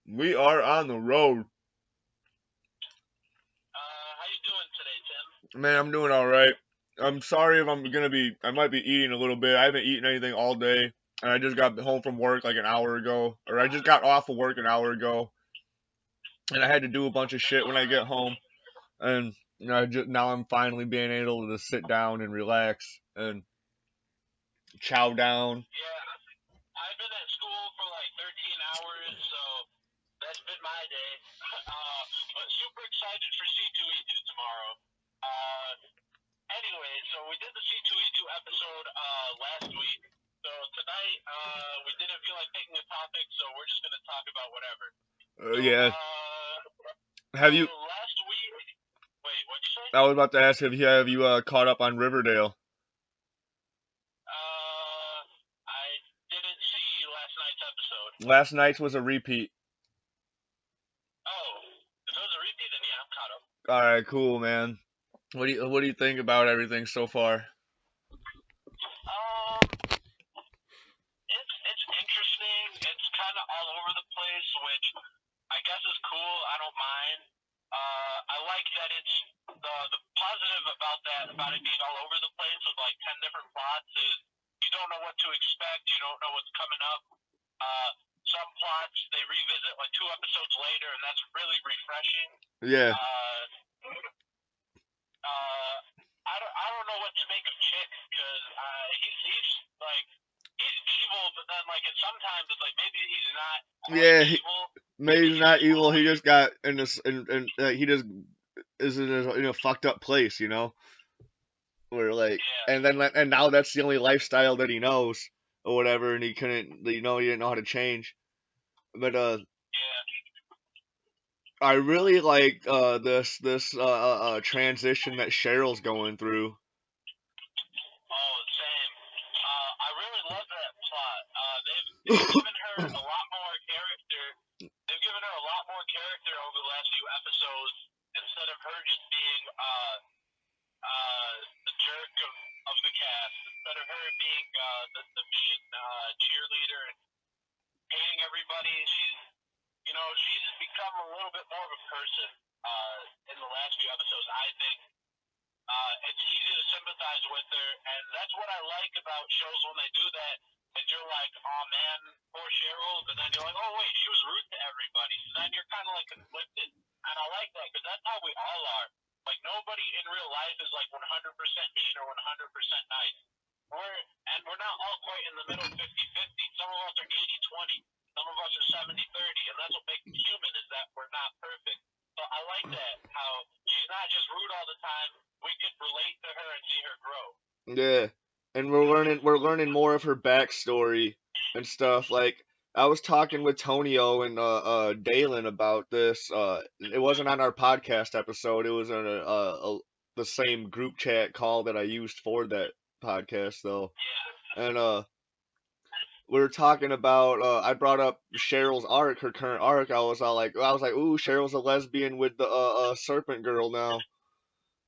We are on the road. How you doing today, Tim? Man, I'm doing all right. I'm sorry if I might be eating a little bit. I haven't eaten anything all day, and I just got home from work like an hour ago, or I just got off of work an hour ago, and I had to do a bunch of It's shit when all I get right. home, and now I'm finally being able to sit down and relax and chow down. Yeah, I've been at school for like 13 hours, so that's been my day. But super excited for C2E2 tomorrow. Uh, anyway, so we did the C2E2 episode last week. So tonight we didn't feel like picking a topic, so we're just gonna talk about whatever. So Yeah, so have you? last week, wait, what'd you say? I was about to ask if you have you caught up on Riverdale. I didn't see last night's episode. Last night's was a repeat. Oh, if it was a repeat, then yeah, I'm caught up. All right, cool, man. What do you think about everything so far? It's interesting. It's kind of all over the place, which I guess is cool. I don't mind. I like that it's the positive about that about it being all over the place with like 10 different plots is you don't know what to expect. You don't know what's coming up. Uh, some plots they revisit like 2 episodes later, and that's really refreshing. Yeah, Uh, uh, I don't know what to make of Chick because he's like he's evil, but then like at sometimes it's like maybe he's not quite yeah. evil. Maybe Maybe he's he's not just evil. He bullying. just got in this, he just is in a fucked up place, where like, Yeah, and now that's the only lifestyle that he knows or whatever, and he didn't know how to change. But yeah. I really like this transition that Cheryl's going through. Oh, same. I really love that plot. They've given her a lot more character. They've given her a lot more character over the last few episodes instead of her just being the jerk of the cast. Instead of her being the mean cheerleader and hating everybody, she's become a little bit more of a person in the last few episodes. I think it's easy to sympathize with her, and that's what I like about shows when they do that. And you're like, oh man, poor Cheryl, but then you're like, oh wait, she was rude to everybody. So then you're kind of like conflicted, and I like that because that's how we all are. Like nobody in real life is like 100% mean or 100% nice. We're not all quite in the middle 50-50. Some of us are 80-20. Some of us are 70-30, and that's what makes us human is that we're not perfect. So I like that how she's not just rude all the time. We could relate to her and see her grow. Yeah, and we're learning more of her backstory and stuff. Like I was talking with Tonio and Dalen about this. It wasn't on our podcast episode. It was on the same group chat call that I used for that podcast though. Yeah, And we were talking about I brought up Cheryl's arc, her current arc. I was like, ooh, Cheryl's a lesbian with the serpent girl now.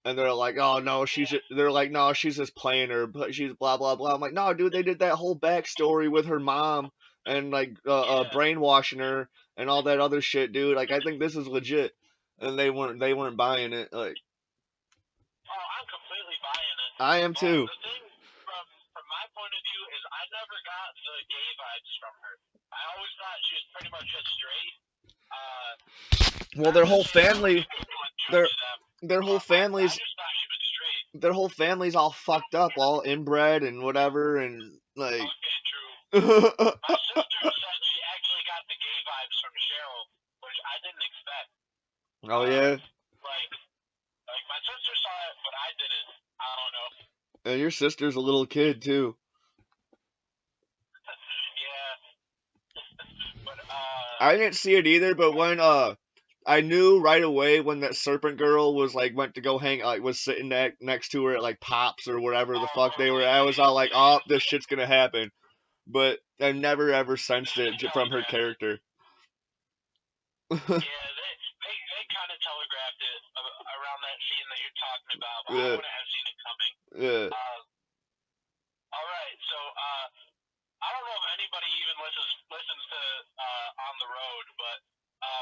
And they're like, oh no, yeah, they're like, no, she's just playing her, but she's blah blah blah. I'm like, no, dude, they did that whole backstory with her mom and like yeah. brainwashing her and all that other shit, dude. Like, I think this is legit, and they weren't buying it. Like, Oh, I'm completely buying it. I am Well, too. the thing from my point of view is I never got the gay vibes from her. I always thought she was pretty much just straight. Uh, Well, not to say that other people would their judge them, their whole but I families just thought she was straight. their whole family's all fucked up, all inbred and whatever, and like, Okay, true. oh My sister said she actually got the gay vibes from Cheryl, which I didn't expect. Uh, yeah, like, like my sister saw it, but I didn't. I don't know. and your sister's a little kid too. Yeah, but I didn't see it either, but when I knew right away when that serpent girl was like went to go hang like was sitting next to her at like Pops or whatever the oh, fuck they were. yeah, I yeah, was all like, yeah, oh, yeah. this shit's gonna happen. But I never ever sensed They it from her telegraphed it. character. Yeah, they kind of telegraphed it around that scene that you're talking about, but I Yeah, wouldn't have seen it coming. yeah. Uh, all right, so I don't know if anybody even listens to On the Road, but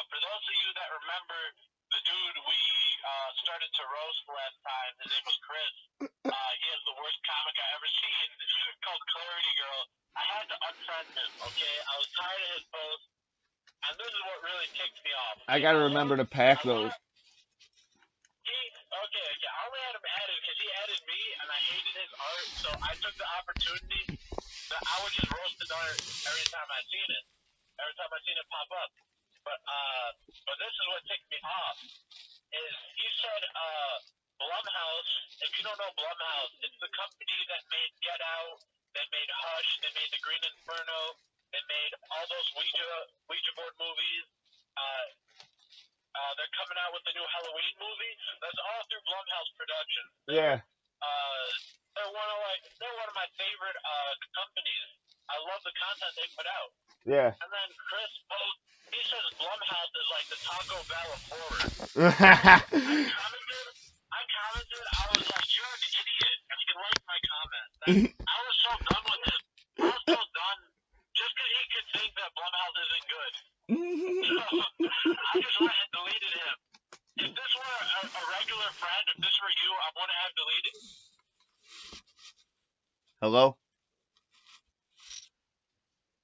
For those of you that remember the dude we started to roast last time, his name was Chris. He has the worst comic I ever seen called Clarity Girl. I had to unfriend him, okay? I was tired of his posts, and this is what really ticked me off. I gotta remember to pack those. Okay. I only had him added because he added me, and I hated his art, so I took the opportunity that I would just roast his art every time I seen it pop up. But this is what ticked me off. Is he said Blumhouse, if you don't know Blumhouse, it's the company that made Get Out, they made Hush, they made The Green Inferno, they made all those Ouija board movies. They're coming out with the new Halloween movie. That's all through Blumhouse Productions. Yeah. They're one of my favorite companies. I love the content they put out. Yeah. And then Chris posts, he says Blumhouse is like the Taco Bell of horror. I commented, I was like, you're an idiot. And he liked my comment. I was so done with him. I was so done just because he could think that Blumhouse isn't good. So I just went and deleted him. If this were a regular friend, if this were you, I wouldn't have deleted. Hello?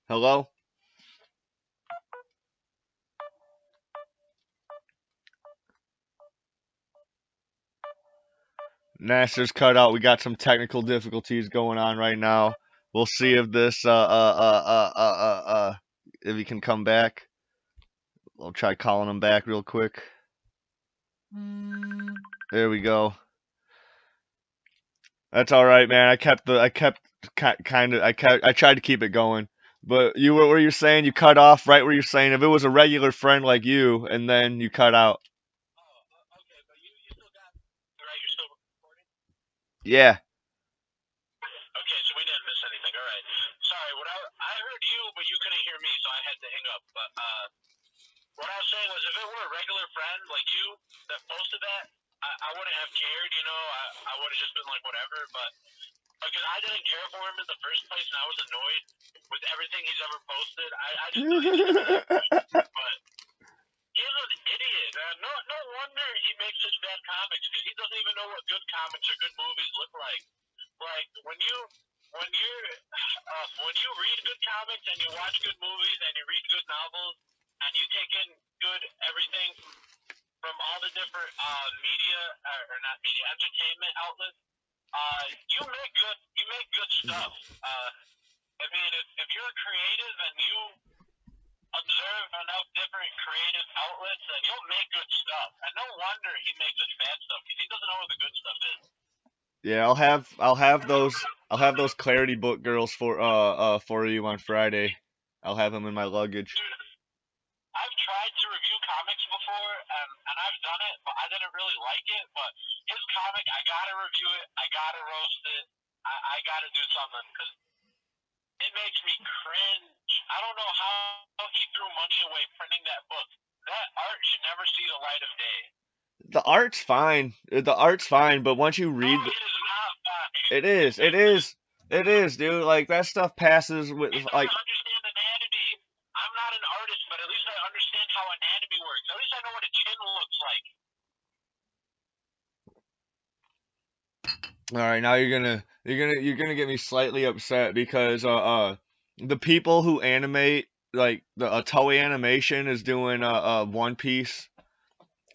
Hello? Nasser's cut out. We got some technical difficulties going on right now. We'll see if this if he can come back. I'll try calling him back real quick. There we go. That's all right, man. I tried to keep it going. But you were where you're saying you cut off right where you're saying if it was a regular friend like you and then you cut out. Okay, but you still got right, you're still recording? Yeah. Okay, so we didn't miss anything. All right. Sorry, I heard you, but you couldn't hear me, so I had to hang up. But what I was saying was, if it were a regular friend like you that posted that, I wouldn't have cared. You know, I would have just been like whatever. But because I didn't care for him in the first place, and I was annoyed with everything he's ever posted, I just deleted him. But he's an idiot. No wonder he makes such bad comics because he doesn't even know what good comics or good movies look like. Like when you read good comics and you watch good movies and you read good novels and you take in good everything from all the different entertainment outlets, you make good stuff. I mean, if you're creative and you observe enough different creative outlets, then you'll make good stuff. And no wonder he makes such bad stuff because he doesn't know what the good stuff is. Yeah, I'll have those Clarity Book girls for you on Friday. I'll have them in my luggage. Dude, I've tried to review comics before, and I've done it, but I didn't really like it. But his comic, I gotta review it. I gotta roast it. I gotta do something because it makes me cringe. I don't know how he threw money away printing that book. That art should never see the light of day. The art's fine. The art's fine, but once you read, No, it is not fine. it is, dude. Like that stuff passes with He like. doesn't understand anatomy. I'm not an artist, but at least I understand how anatomy works. At least I know what a chin looks like. All right, now you're gonna get me slightly upset because the people who animate like the Toei Animation is doing One Piece,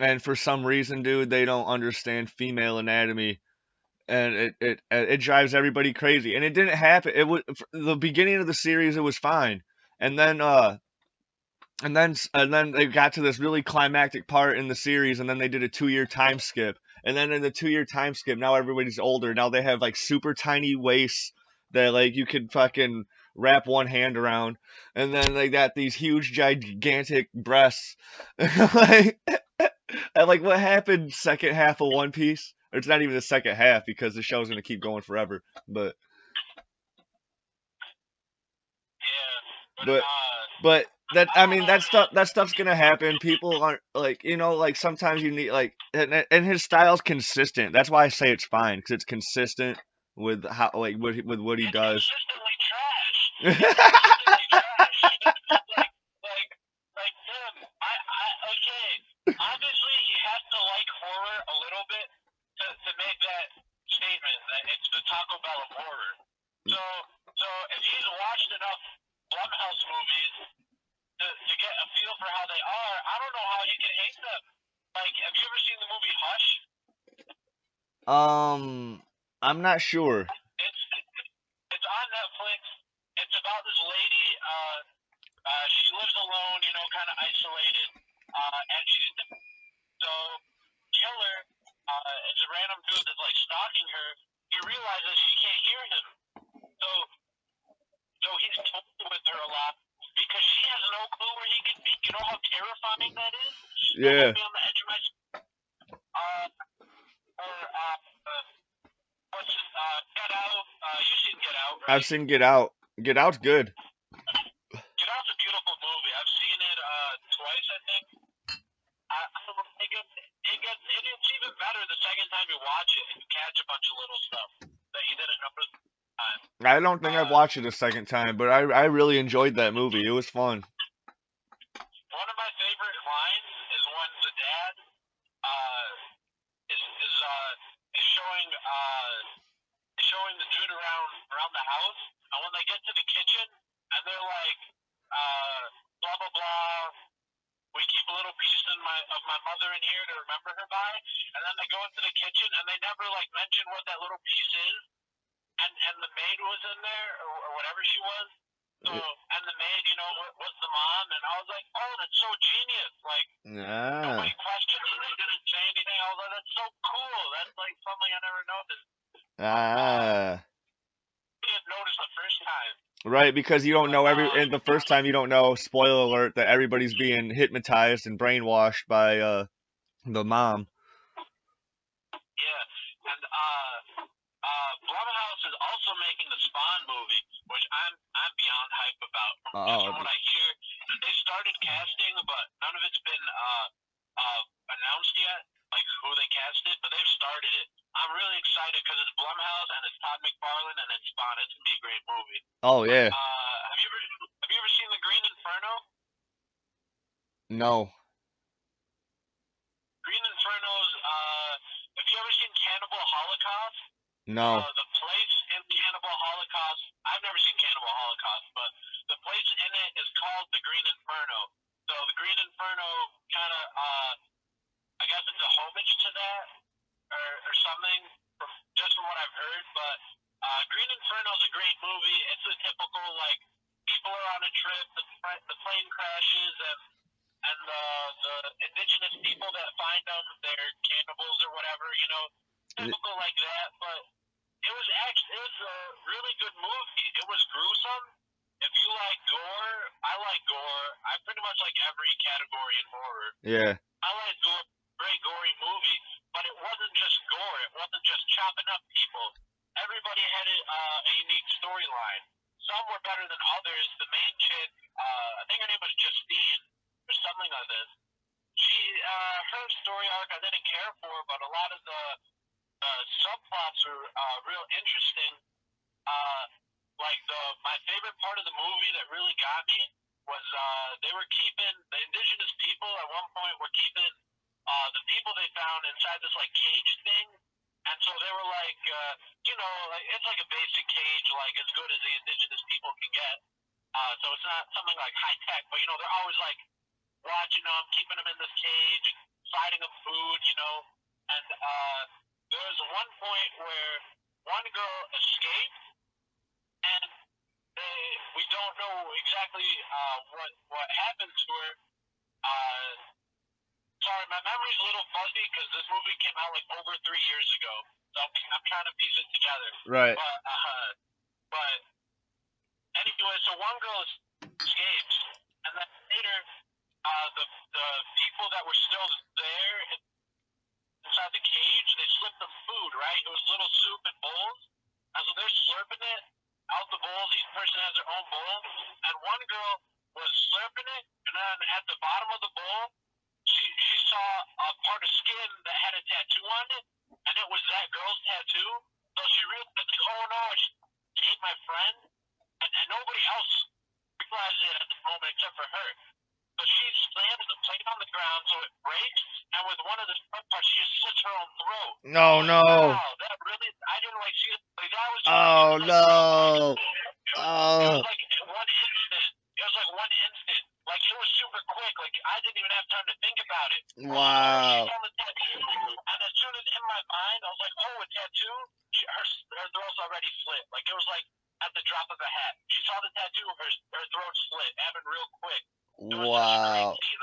and for some reason, dude, they don't understand female anatomy, and it drives everybody crazy. And it didn't happen. It was the beginning of the series, it was fine, and then they got to this really climactic part in the series, and then they did a 2-year time skip. And then in the 2-year time skip, now everybody's older. Now they have like super tiny waists that like you could fucking wrap one hand around, and then they got these huge gigantic breasts. like, and like what happened second half of One Piece? Or it's not even the second half because the show's gonna keep going forever. But Yeah, but that I mean that stuff's gonna happen. People aren't like like sometimes you need like and his style's consistent. That's why I say it's fine because it's consistent with how like with what he does. Consistently trash. Consistently trash. like him. okay, obviously he has to like horror a little bit to make that statement that it's the Taco Bell of horror. So if he's watched enough Blumhouse movies to get a feel for how they are, I don't know how you can hate them. Like, have you ever seen the movie Hush? I'm not sure. It's on Netflix. It's about this lady. She lives alone, you know, kind of isolated, and she's so killer. It's a random dude that's like stalking her. He realizes she can't hear him, so he's talking with her a lot because she has no clue where he could be. You know how terrifying that is? Yeah. That put me on the edge of my. What's Get Out? You've seen Get Out, right? I've seen Get Out. Get Out's good. Get Out's a beautiful movie. I've seen it twice, I think. It's even better the second time you watch it and you catch a bunch of little stuff that you didn't notice the first time. I don't think I've watched it a second time, but I really enjoyed that movie. It was fun. One of my favorite lines is when the dad is showing the dude around the house, and when they get to the kitchen and they're like blah blah blah, we keep a little piece of my mother in here to remember her by, and then they go into the kitchen and they never like mention what that little piece is, and the maid was in there or whatever she was. So, and the maid, you know, was the mom, and I was like, oh, that's so genius. Like, nobody questioned it. They didn't say anything. I was like, that's so cool. That's like something I never noticed. I didn't notice the first time. Right, because you don't know and the first time you don't know, spoiler alert, that everybody's being hypnotized and brainwashed by the mom. Yeah, and Blumhouse is also making the Spawn movie, which I'm beyond hype about. Just from what I hear, they started casting, but none of it's been announced yet, like who they casted, but they've started it. I'm really excited because it's Blumhouse and it's Todd McFarlane and it's Spawn. It's gonna be a great movie. Oh yeah. Have you ever seen The Green Inferno? No. Green Inferno's. Have you ever seen Cannibal Holocaust? No. The place in Cannibal Holocaust. I've never seen Cannibal Holocaust, but the place in it is called The Green Inferno. So The Green Inferno kind of, I guess it's a homage to that or something, from what I've heard. But Green Inferno is a great movie. It's a typical like people are on a trip, the plane crashes, and the indigenous people that find them, they're cannibals or whatever, you know, typical like that. But it was a really good movie. It was gruesome. If you like gore, I like gore. I pretty much like every category in horror. Yeah. I like gore, great gory movie, but it wasn't just gore. It wasn't just chopping up people. Everybody had a unique storyline. Some were better than others. The main chick, I think her name was Justine or something like this. Her story arc I didn't care for, but a lot of the subplots were real interesting. Like my favorite part of the movie that really got me was they were keeping the indigenous people at one point were keeping the people they found inside this like cage thing, and so they were like like it's like a basic cage, like as good as the indigenous people can get. So it's not something like high tech, but they're always like watching them, keeping them in this cage, feeding them food, and there was one point where one girl escaped, and we don't know exactly what happened to her. Sorry, my memory's a little fuzzy because this movie came out like over 3 years ago, so I'm trying to piece it together. Right. But anyway, so one girl escapes, and then later, the people that were still there inside the cage, they slipped them food, right? It was little soup and bowls, and so they're slurping it out the bowls. Each person has their own bowl, and one girl was slurping it, and then at the bottom of the bowl, she saw a part of skin that had a tattoo on it, and it was that girl's tattoo. So she realized, like, oh no, she ate my friend, and nobody else realized it at the moment except for her. So she slams the plate on the ground, so it breaks, and with one of the front parts, she just slits her own throat. No, I'm like, no. wow, that really, I didn't like see it. Like, that was just, Oh, it was like, no. it Oh, was like one instant. It was like one instant. Like, it was super quick. Like, I didn't even have time to think about it. wow. She's on the tattoo, and as soon as in my mind, I was like, oh, a tattoo? Her throat's already slit. Like, it was like at the drop of a hat. She saw the tattoo, her throat slit. Happened real quick. It was such a great Wow. scene.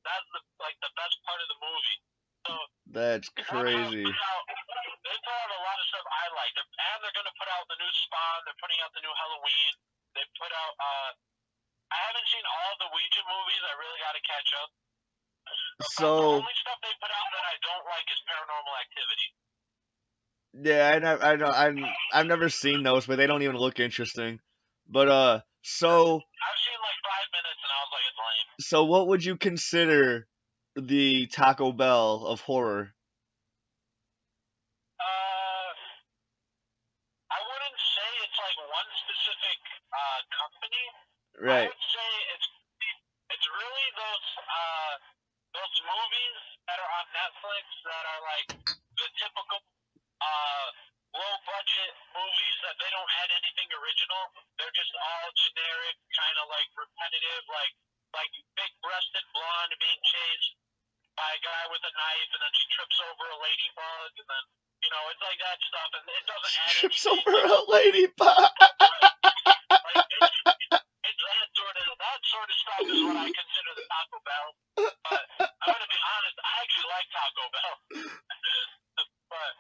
That's the best part of the movie. So That's crazy. they put out a lot of stuff I like, and they're gonna put out the new Spawn. They're putting out the new Halloween. They put out. I haven't seen all the Ouija movies. I really got to catch up. So the only stuff they put out that I don't like is Paranormal Activity. yeah, I've never seen those, but they don't even look interesting. But so I've seen like 5 minutes and I was like, it's lame. so what would you consider the Taco Bell of horror? I wouldn't say it's like one specific company. I Right. would say it's really those movies that are on Netflix that are like the typical low budget movies that they don't add anything original. They're just all generic, kind of like repetitive, like big breasted blonde being chased by a guy with a knife, and then she trips over a ladybug, and then it's like that stuff, and it doesn't add Trips anything. over a ladybug. Like it's that sort of stuff is what I consider the Taco Bell. But I'm gonna be honest, I actually like Taco Bell. But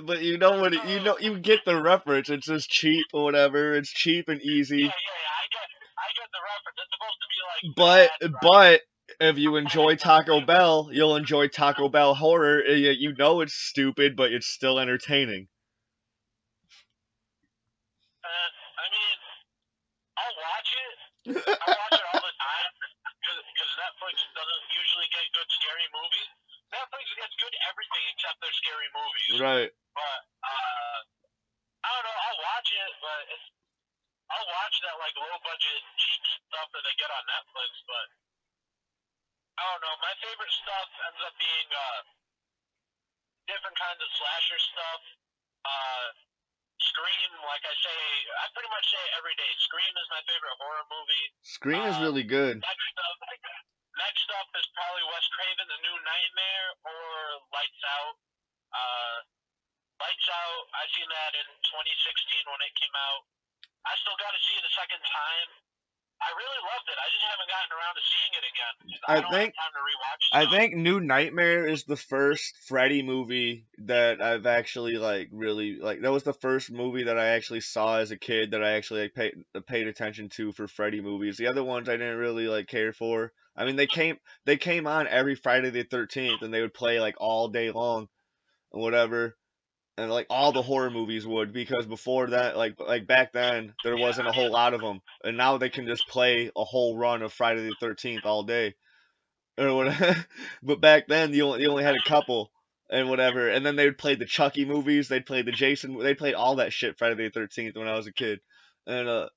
But you know what? You get the reference. It's just cheap or whatever. It's cheap and easy. yeah, I get the reference. It's supposed to be like But if you enjoy Taco Bell, you'll enjoy Taco Bell horror. You know it's stupid, but it's still entertaining. I mean, I'll watch it. I watch it all the time because Netflix doesn't usually get good scary movies. Netflix gets good everything except their scary movies. Right. But I don't know. I'll watch it, but I'll watch that like low budget cheap stuff that they get on Netflix. But I don't know. My favorite stuff ends up being different kinds of slasher stuff. Scream, like I pretty much say every day. Scream is my favorite horror movie. Scream is really good. Next up is probably Wes Craven, The New Nightmare, or Lights Out. Lights Out, I seen that in 2016 when it came out. I still got to see it a second time. I really loved it. I just haven't gotten around to seeing it again. I don't have time to rewatch stuff. I think New Nightmare is the first Freddy movie that I've actually really like. That was the first movie that I actually saw as a kid that I actually paid attention to for Freddy movies. The other ones I didn't really care for. I mean, they came on every Friday the 13th and they would play like all day long and whatever. And like all the horror movies would, because before that, like back then, there wasn't a whole lot of them, and now they can just play a whole run of Friday the 13th all day, or whatever. But back then, you only had a couple and whatever, and then they would play the Chucky movies, they'd play the Jason, they played all that shit Friday the 13th when I was a kid, and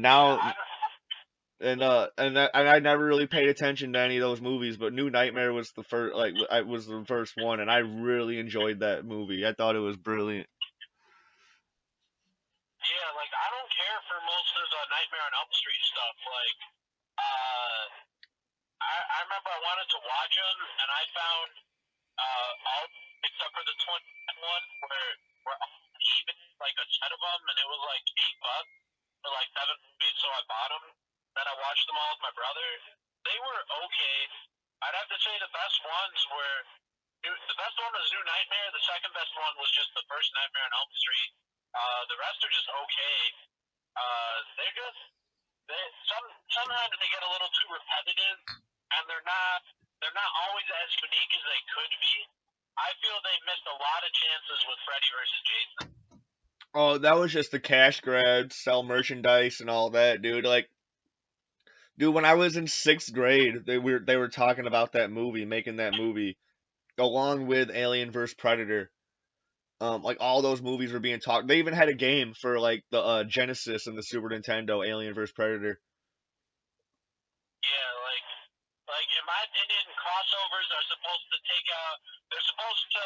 now. And I never really paid attention to any of those movies, but New Nightmare was the first, was the first one, and I really enjoyed that movie. I thought it was brilliant. Yeah, like I don't care for most of the Nightmare on Elm Street stuff. Like, I remember I wanted to watch them, and I found all except for the 20 one where even like a set of them, and it was like $8 for like 7 movies, so I bought them. Then I watched them all with my brother. They were okay. I'd have to say the best ones were the best one was New Nightmare. The second best one was just the first Nightmare on Elm Street. The rest are just okay. Sometimes they get a little too repetitive, and they're not always as unique as they could be. I feel they missed a lot of chances with Freddy versus Jason. Oh, that was just the cash grab, sell merchandise and all that, dude. Dude, when I was in 6th grade, they were talking about that movie, making that movie, along with Alien vs Predator. Like all those movies were being talked. They even had a game for like the Genesis and the Super Nintendo, Alien vs Predator. Yeah, like in my opinion, crossovers are supposed to take out. They're supposed to.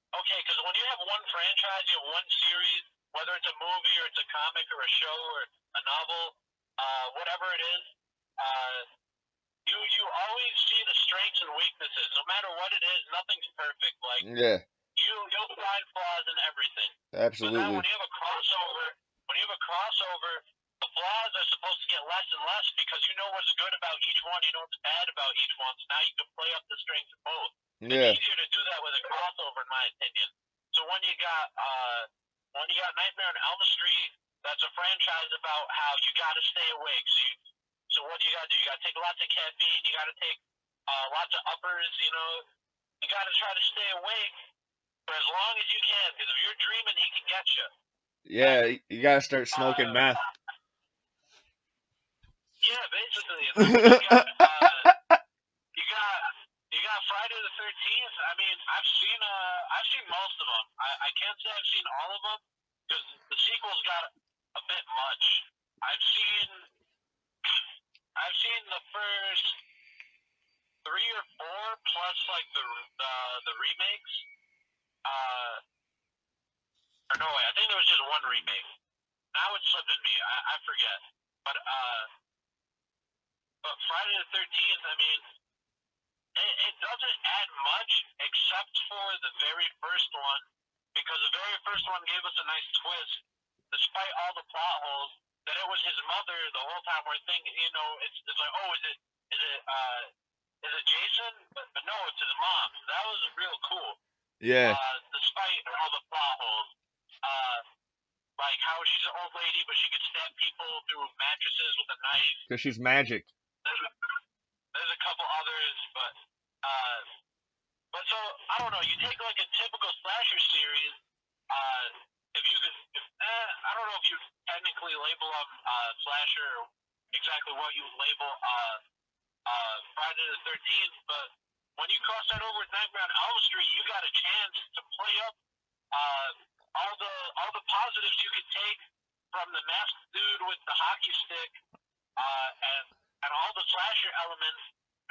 Okay, because when you have one franchise, you have one series, whether it's a movie or it's a comic or a show or a novel, whatever it is, uh, you always see the strengths and weaknesses. No matter what it is, nothing's perfect. Like Yeah, you'll find flaws in everything. But then absolutely. when you have a crossover, the flaws are supposed to get less and less because you know what's good about each one, you know what's bad about each one. So now you can play up the strengths of both. Yeah, It's easier to do that with a crossover, in my opinion. So when you got Nightmare on Elm Street, that's a franchise about how you got to stay awake. So what do you got to do? You got to take lots of caffeine. You got to take lots of uppers. You know, you got to try to stay awake for as long as you can, because if you're dreaming, he can get you. yeah. You gotta start smoking Uh, meth. yeah, basically. And then when you got Friday the 13th. I mean, I've seen most of them. I can't say I've seen all of them because the sequels got a bit much. I've seen the first 3 or 4 plus like the remakes. Or no way, I think there was just one remake. Now it's slipping me. I forget. But Friday the 13th. I mean, it doesn't add much except for the very first one, because the very first one gave us a nice twist, despite all the plot holes, that it was his mother the whole time. We're thinking, you know, it's like, oh, is it Jason? But no, it's his mom. So that was real cool. Yeah, Despite all the plot holes, like how she's an old lady, but she could stab people through mattresses with a knife. because she's magic. There's a couple others, but so I don't know. You take like a typical slasher series. If you could, I don't know if you technically label them slasher or exactly what you would label Friday the 13th, but when you cross that over with Nightmare on Elm Street, you got a chance to play up uh, all the positives you could take from the masked dude with the hockey stick and all the slasher elements,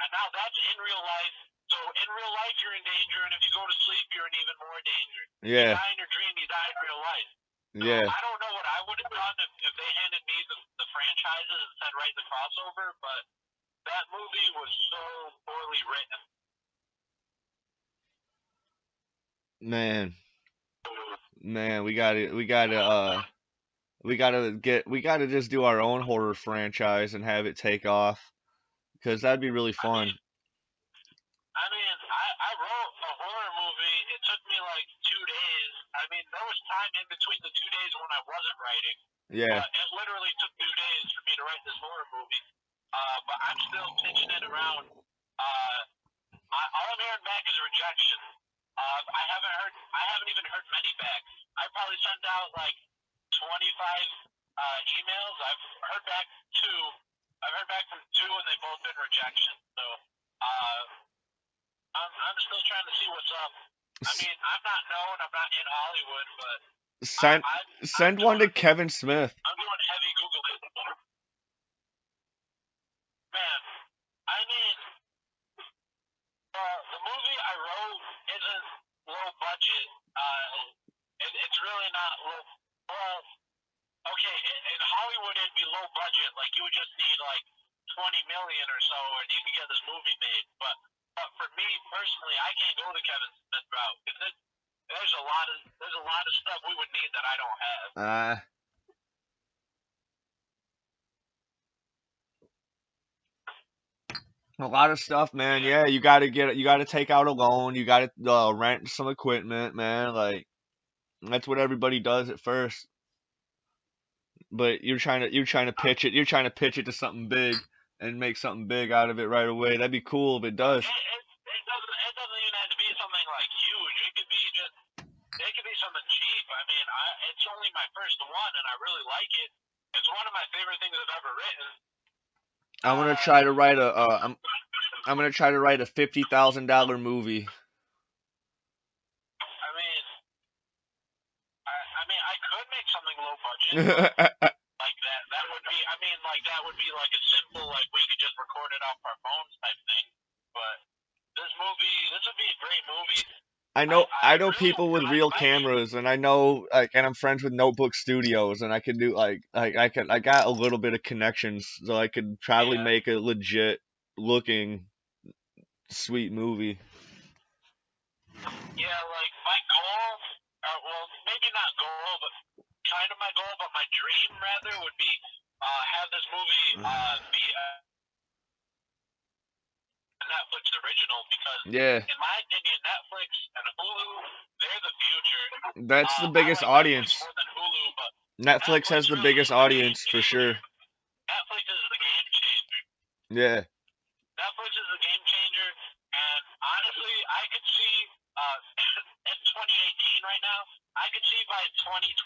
and now that's in real life. So in real life, you're in danger, and if you go to sleep, you're in even more danger. You Yeah, die in your dream, you die in real life. So yeah. I don't know what I would have done if they handed me the franchises and said write the crossover, but that movie was so poorly written. Man, we gotta just do our own horror franchise and have it take off, because that'd be really fun. I wrote a horror movie. It took me like 2 days. I mean, there was time in between the 2 days when I wasn't writing, Yeah, but it literally took 2 days for me to write this horror movie. But I'm still pitching it around. All I'm hearing back is rejection. I haven't even heard many back. I probably sent out like 25 emails. I've heard back 2. I've heard back from 2, and they've both been rejection. So I'm still trying to see what's up. I mean, I'm not known. I'm not in Hollywood, but send one to Kevin Smith. I'm doing heavy Googling. Man, I mean, the movie I wrote isn't low budget. It's really not low. Well, okay, in Hollywood it'd be low budget. Like you would just need like 20 million or so, and you can get this movie made. But for me personally, I can't go the Kevin Smith route because there's a lot of stuff we would need that I don't have. A lot of stuff, man. Yeah, you gotta take out a loan. You gotta rent some equipment, man. Like that's what everybody does at first. But you're trying to pitch it. You're trying to pitch it to something big and make something big out of it right away. That'd be cool if it does. It doesn't even have to be something like huge. It could be something cheap. I mean, it's only my first one, and I really like it. It's one of my favorite things I've ever written. I'm gonna try to write I'm gonna try to write a $50,000 movie. I mean, imagine? Like that would be. I mean, like that would be like a simple, like we could just record it off our phones type thing. But this would be a great movie. I know Really, people with real cameras, and I know like, and I'm friends with Notebook Studios, and I can do like I got a little bit of connections, so I could probably make a legit looking sweet movie. Yeah, like my goal, well, maybe not goal, but kind of my goal, but my dream rather would be have this movie be a Netflix original because, Yeah, in my opinion, Netflix and Hulu, they're the future. that's the I biggest like Netflix audience. more than Hulu, but Netflix Netflix has the really biggest is the game audience for changer. sure. Netflix is the game changer. Yeah. Netflix is the game changer, and honestly, I could see in 2018 right now, I could see by 2025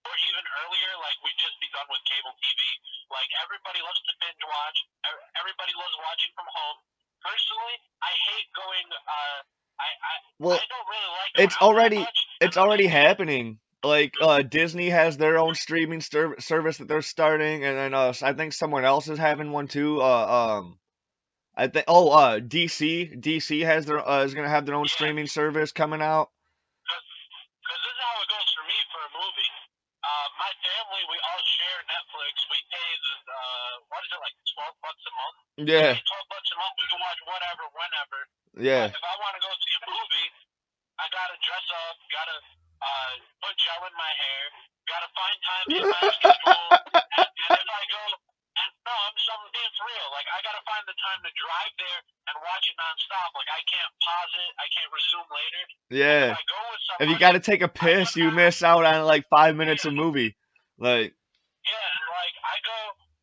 or even earlier, like we'd just be done with cable TV. Like everybody loves to binge watch. Everybody loves watching from home. Personally, I hate going. Well, I don't really like going out that much. it's already happening. Like Disney has their own streaming service that they're starting, and then I think someone else is having one too. I think DC has their is gonna have their own streaming service coming out. Because this is how it goes for me for a movie. My family, we all share Netflix. We pay what is it, like $12 a month? Yeah, We pay $12 a month. We can watch whatever, whenever. yeah. But if I want to go see a movie, I gotta dress up, gotta put gel in my hair, gotta find time in my schedule. And if I go, and no, I'm being for real. Like I gotta find the time to drive there and watch it nonstop. Like I can't pause it, I can't resume later. Yeah. If I go with If you somebody, gotta take a piss, you miss out on like 5 minutes of movie. Like, yeah, like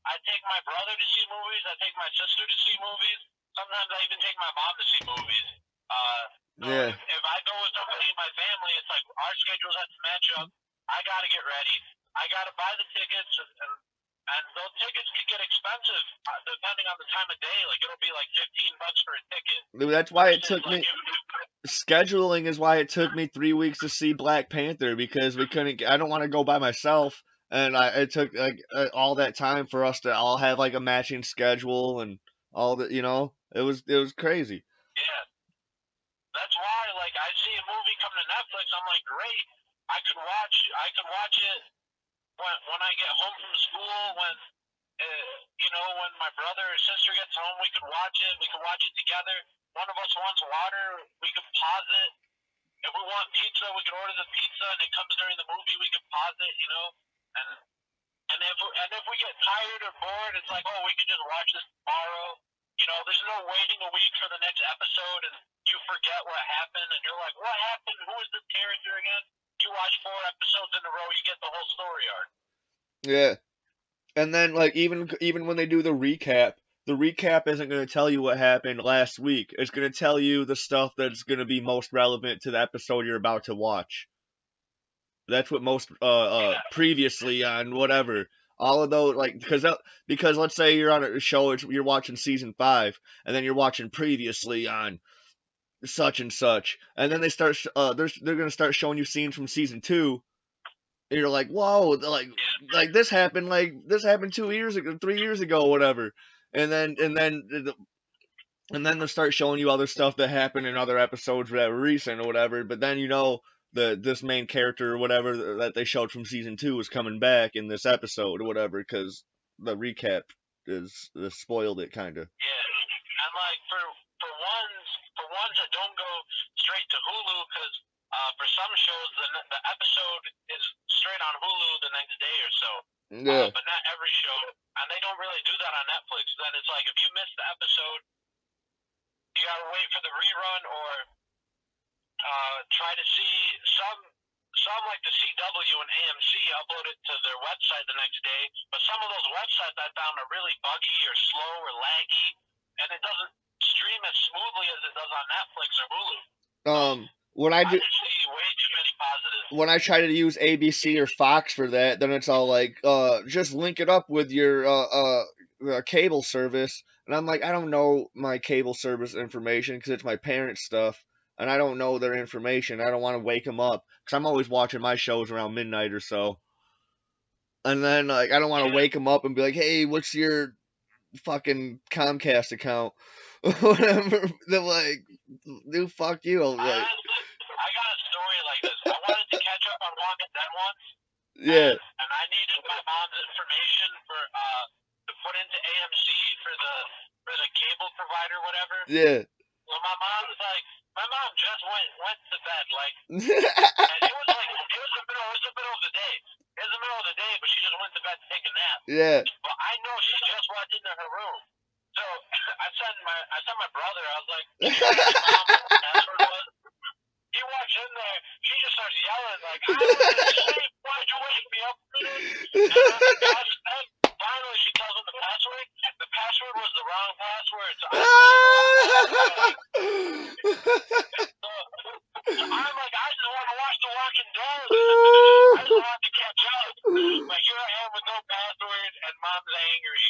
I take my brother to see movies, I take my sister to see movies. Sometimes I even take my mom to see movies. So yeah, if I go with somebody in my family, it's like our schedules have to match up. I gotta get ready. I gotta buy the tickets, and those tickets can get expensive depending on the time of day. Like it'll be like $15 for a ticket. that's why it took me. Scheduling is why it took me 3 weeks to see Black Panther, because we couldn't. I don't want to go by myself, and it took like all that time for us to all have like a matching schedule and all that. It was crazy. Yeah, that's why. Like I see a movie come to Netflix, I'm like, great. I can watch it when I get home from school. When my brother or sister gets home, we could watch it. We could watch it together. One of us wants water, we could pause it. If we want pizza, we can order the pizza, and it comes during the movie. We can pause it, and if we get tired or bored, it's like, oh, we can just watch this tomorrow. There's no waiting a week for the next episode, and you forget what happened, and you're like, what happened? Who is this character again? You watch 4 episodes in a row, you get the whole story arc. Yeah, and then like even when they do the recap isn't going to tell you what happened last week. It's going to tell you the stuff that's going to be most relevant to the episode you're about to watch. That's what most previously on whatever. All of those, like, because let's say you're on a show, you're watching season 5, and then you're watching previously on such and such, and then they're gonna start showing you scenes from season 2, and you're like, whoa, like this happened 2 years ago, 3 years ago, whatever, and then they'll start showing you other stuff that happened in other episodes that were recent or whatever, but then this main character or whatever that they showed from season 2 is coming back in this episode or whatever, because the recap is spoiled it kind of. Yeah, and like for ones that don't go straight to Hulu, because for some shows the episode is straight on Hulu the next day or so. Yeah. But not every show, and they don't really do that on Netflix. Then it's like if you miss the episode, you gotta wait for the rerun or try to see some like the CW and AMC upload it to their website the next day, but some of those websites I found are really buggy or slow or laggy, and it doesn't stream as smoothly as it does on Netflix or Hulu. When I do, see way too many positives. When I try to use ABC or Fox for that, then it's all like, just link it up with your cable service, and I'm like, I don't know my cable service information because it's my parents' stuff, and I don't know their information. I don't want to wake them up because I'm always watching my shows around midnight or so. And then like I don't want to wake him up and be like, "Hey, what's your fucking Comcast account?" Or whatever. They're like, "Dude, fuck you." I'm like, I got a story like this. I wanted to catch up on Walking Dead once, yeah, and I needed my mom's information for to put into AMC for the cable provider, whatever. yeah. So my mom just went to bed, like, and it was the middle of the day. It was the middle of the day, but she just went to bed to take a nap. Yeah. But I know she just went into her room. So I sent my brother. I was like, "Can you ask mom what the password was?" He walks in there. She just starts yelling like, "I was asleep. Why'd you wake me up for this?" And finally, she tells him the password. The password was the wrong password. So I so I'm like, I just want to watch The Walking Dead. I just want to catch up. But here I am with no password, and mom's angry.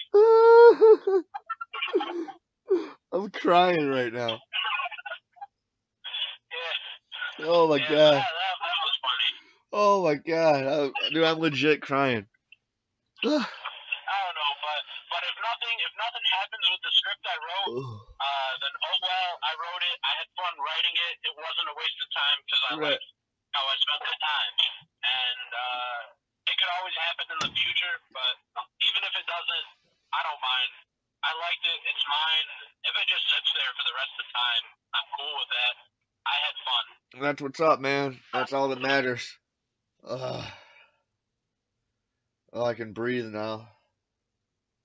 I'm crying right now. Yeah. Oh my Yeah, god. that was funny. Oh my god. Dude, I'm legit crying. I don't know, but if nothing happens with the script I wrote, then oh well, I wrote it. I had fun writing it. It wasn't a waste of time because I Right. liked how I spent the time. And it could always happen in the future, but even if it doesn't, I don't mind. I liked it. It's mine. If it just sits there for the rest of the time, I'm cool with that. I had fun. That's what's up, man. That's all that matters. Oh, I can breathe now.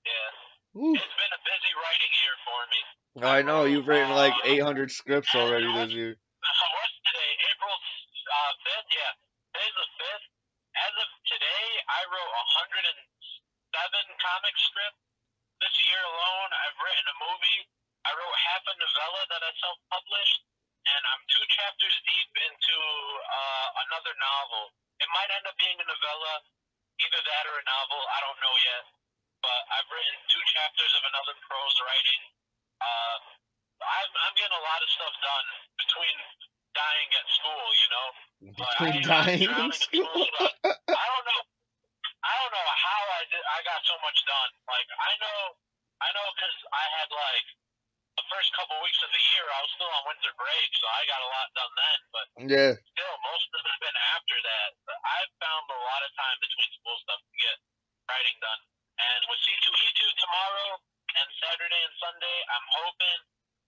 Yeah. Woo. It's been a busy writing year for me. I know, you've written like 800 scripts already this year. What's today? April 5th? Yeah. Today's the 5th. As of today, I wrote 107 comic scripts. This year alone, I've written a movie. I wrote half a novella that I self-published, and I'm 2 chapters deep into another novel. It might end up being a novella, either that or a novel. I don't know yet. But I've written 2 chapters of another prose writing. I'm getting a lot of stuff done between dying at school, you know. Between dying in school. I don't know how I got so much done. Like I know because I had like the first couple weeks of the year I was still on winter break, so I got a lot done then. But Yeah. still, most of it's been after that. But I've found a lot of time between school stuff to get writing done. And with C2E2 tomorrow and Saturday and Sunday, I'm hoping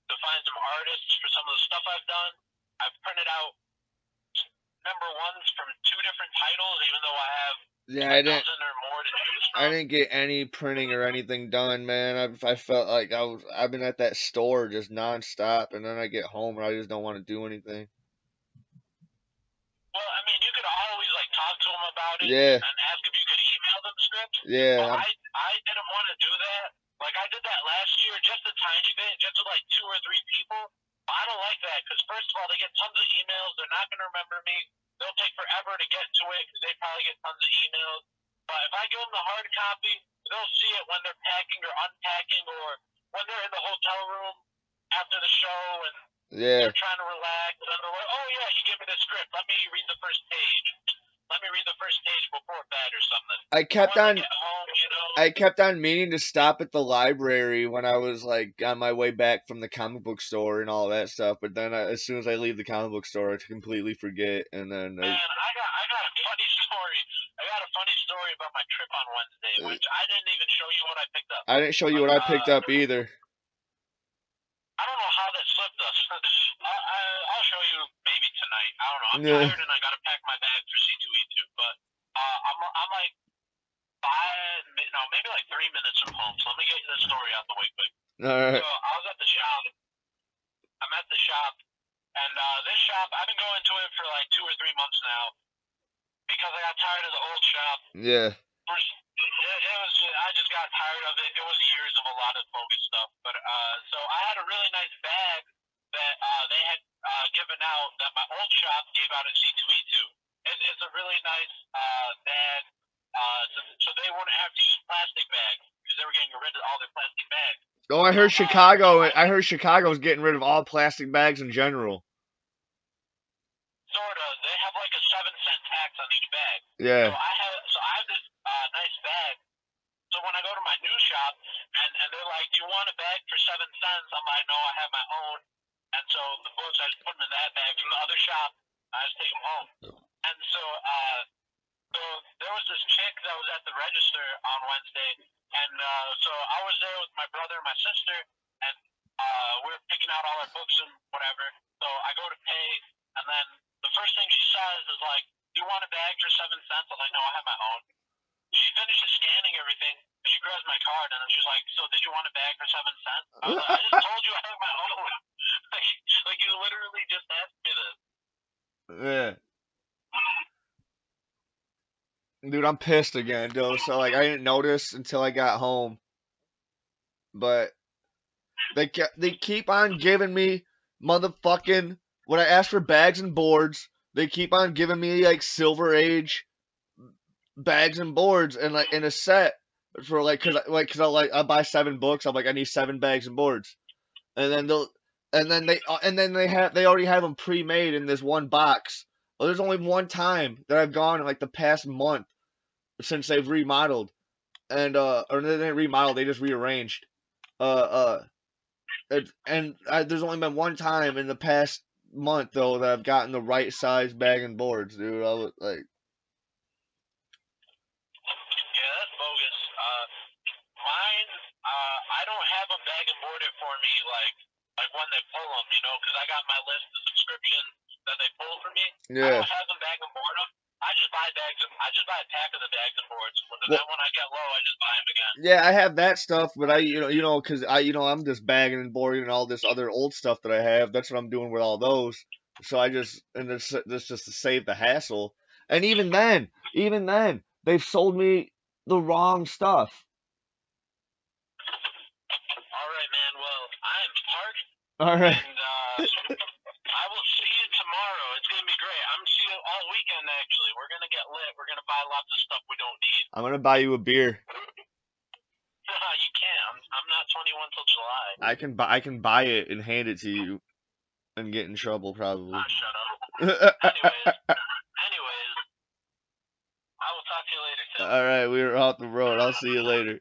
to find some artists for some of the stuff I've done. I've printed out number ones from 2 different titles, even though I have a dozen or more to choose from. I didn't get any printing or anything done, man. I felt like I've been at that store just nonstop, and then I get home and I just don't want to do anything. Well, I mean, you could always like talk to them about it Yeah. and ask if you could email them scripts. Yeah. But I didn't want to do that. Like I did that last year, just a tiny bit, just with like 2 or 3 people. But I don't like that because first of all, they get tons of emails. They're not going to remember me. They'll take forever to get to it because they probably get tons of emails. But if I give them the hard copy, they'll see it when they're packing or unpacking or when they're in the hotel room after the show and they're trying to relax. And they're like, "Oh yeah, you gave me the script. Let me read the first page. Let me read the first page before bed or something." I kept on get home, you know? I kept on meaning to stop at the library when I was like on my way back from the comic book store and all that stuff, but then as soon as I leave the comic book store, I completely forget, and then Man, I got a funny story. I got a funny story about my trip on Wednesday, which I didn't even show you what I picked up. I didn't show you what I picked up either. I don't know how that slipped us. I'll show you maybe tonight. I don't know. I'm tired and I gotta pack my bag for C2E2, but I'm like maybe like 3 minutes from home. So let me get this story out the way quick. Alright. So I was at the shop. I'm at the shop, and this shop I've been going to it for like 2 or 3 months now because I got tired of the old shop. Yeah. I just got tired of it. It was years of a lot of focus stuff, but so I had a really nice bag that they had given out that my old shop gave out at C2E2. It's a really nice bag. So they wouldn't have to use plastic bags because they were getting rid of all their plastic bags. Oh, I heard Chicago's getting rid of all plastic bags in general. Sort of. They have like a 7-cent tax on each bag. Yeah. So I have this nice I go to my new shop, and they're like, "Do you want a bag for 7 cents?" I'm like, "No, I have my own." And so the books, I just put them in that bag. From the other shop, I just take them home. And so there was this chick that was at the register on Wednesday, and so I was there with my brother and my sister, and we were picking out all our books and whatever. So I go to pay, and then the first thing she says is like, "Do you want a bag for 7 cents?" I'm like, "No, I have my own." She finishes scanning everything, and she grabs my card, and then she's like, "So did you want a bag for 7 cents?" I was like, "I just told you I have my own." like you literally just asked me this. Yeah. Dude, I'm pissed again, though. So like, I didn't notice until I got home, but they keep on giving me motherfucking when I ask for bags and boards, they keep on giving me like Silver Age bags and boards and like in a set for I buy 7 books. I'm like, I need 7 bags and boards, and then they already have them pre-made in this one box. Well, there's only one time that I've gone in like the past month since they've remodeled, and or they didn't remodel, they just rearranged. Uh, there's only been one time in the past month though that I've gotten the right size bag and boards, dude. I was like, Yeah, that's bogus. Mine, I don't have them bag and boarded for me like when they pull them, because I got my list of subscriptions that they pull for me. I yeah. don't have them bag and board them. I just buy bags. I just buy a pack of the bags and boards. Well, When I get low, I just buy them again. yeah, I have that stuff, but because I'm just bagging and boarding and all this other old stuff that I have. That's what I'm doing with all those. So this just to save the hassle. And even then, they've sold me the wrong stuff. All right, man. Well, I am parched, All right. and I will see you tomorrow. It's gonna be great. I'm seeing you all weekend. Actually, we're gonna get lit. We're gonna buy lots of stuff we don't need. I'm gonna buy you a beer. You can't. I'm not 21 till July. I can buy it and hand it to you and get in trouble probably. Shut up. Anyways, I will talk to you later, Tim. All right, we're off the road. I'll see you later.